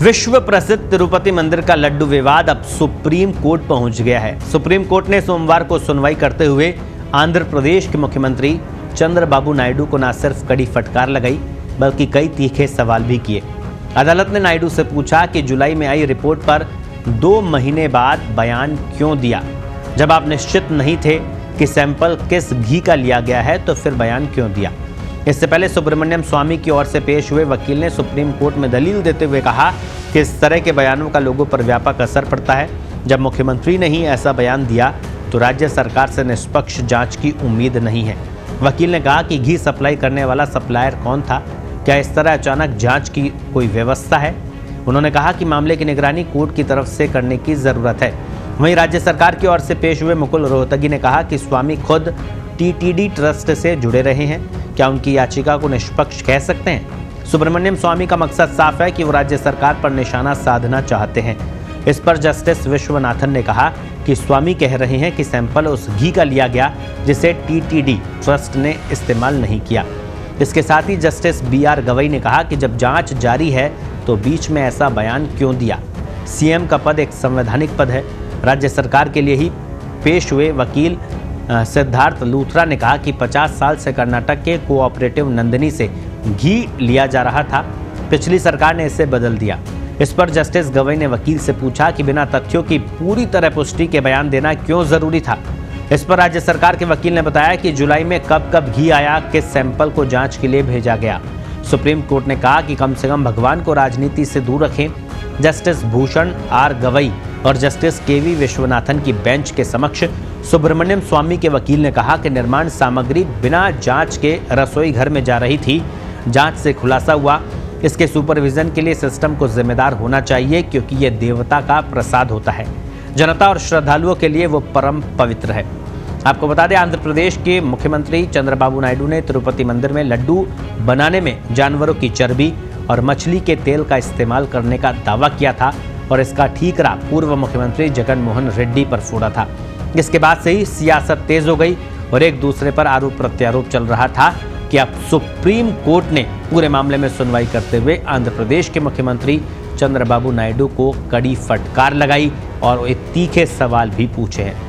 विश्व प्रसिद्ध तिरुपति मंदिर का लड्डू विवाद अब सुप्रीम कोर्ट पहुंच गया है। सुप्रीम कोर्ट ने सोमवार को सुनवाई करते हुए आंध्र प्रदेश के मुख्यमंत्री चंद्रबाबू नायडू को न सिर्फ कड़ी फटकार लगाई बल्कि कई तीखे सवाल भी किए। अदालत ने नायडू से पूछा कि जुलाई में आई रिपोर्ट पर 2 महीने बाद बयान क्यों दिया। जब आप निश्चित नहीं थे कि सैंपल किस घी का लिया गया है तो फिर बयान क्यों दिया। इससे पहले सुब्रमण्यम स्वामी की ओर से पेश हुए वकील ने सुप्रीम कोर्ट में दलील देते हुए कहा कि इस तरह के बयानों का लोगों पर व्यापक असर पड़ता है। जब मुख्यमंत्री ने ही ऐसा बयान दिया तो राज्य सरकार से निष्पक्ष जांच की उम्मीद नहीं है। वकील ने कहा कि घी सप्लाई करने वाला सप्लायर कौन था, क्या इस तरह अचानक जांच की कोई व्यवस्था है। उन्होंने कहा कि मामले की निगरानी कोर्ट की तरफ से करने की जरूरत है। वहीं राज्य सरकार की ओर से पेश हुए मुकुल रोहतगी ने कहा कि स्वामी खुद टीटीडी ट्रस्ट से जुड़े रहे हैं, क्या उनकी याचिका को निष्पक्ष कह सकते हैं। सुब्रमण्यम स्वामी का मकसद साफ है कि वो राज्य सरकार पर निशाना साधना चाहते हैं। इस पर जस्टिस विश्वनाथन ने कहा कि स्वामी कह रहे हैं कि सैंपल उस घी का लिया गया जिसे टीटीडी ट्रस्ट ने इस्तेमाल नहीं किया। इसके साथ ही जस्टिस BR गवई ने कहा कि जब जांच जारी है तो बीच में ऐसा बयान क्यों दिया। सीएम का पद एक संवैधानिक पद है। राज्य सरकार के लिए ही पेश हुए वकील सिद्धार्थ लूथरा ने कहा कि 50 साल से कर्नाटक के कोऑपरेटिव नंदिनी से घी लिया जा रहा था, पिछली सरकार ने इसे बदल दिया। इस पर जस्टिस गवई ने वकील से पूछा कि बिना तथ्यों की पूरी तरह पुष्टि के बयान देना क्यों जरूरी था। इस पर राज्य सरकार के वकील ने बताया कि जुलाई में कब कब घी आया, किस सैंपल को जांच के लिए भेजा गया। सुप्रीम कोर्ट ने कहा कि कम से कम भगवान को राजनीति से दूर रखें। जस्टिस भूषण R गवई और जस्टिस KV विश्वनाथन की बेंच के समक्ष सुब्रमण्यम स्वामी के वकील ने कहा कि निर्माण सामग्री बिना जांच के रसोई घर में जा रही थी। जांच से खुलासा हुआ, इसके सुपरविजन के लिए सिस्टम को जिम्मेदार होना चाहिए क्योंकि ये देवता का प्रसाद होता है। जनता और श्रद्धालुओं के लिए वो परम पवित्र है। आपको बता दें, आंध्र प्रदेश के मुख्यमंत्री चंद्रबाबू नायडू ने तिरुपति मंदिर में लड्डू बनाने में जानवरों की चर्बी और मछली के तेल का इस्तेमाल करने का दावा किया था और इसका ठीकरा पूर्व मुख्यमंत्री जगन मोहन रेड्डी पर फोड़ा था। इसके बाद से ही सियासत तेज हो गई और एक दूसरे पर आरोप प्रत्यारोप चल रहा था कि अब सुप्रीम कोर्ट ने पूरे मामले में सुनवाई करते हुए आंध्र प्रदेश के मुख्यमंत्री चंद्रबाबू नायडू को कड़ी फटकार लगाई और एक तीखे सवाल भी पूछे हैं।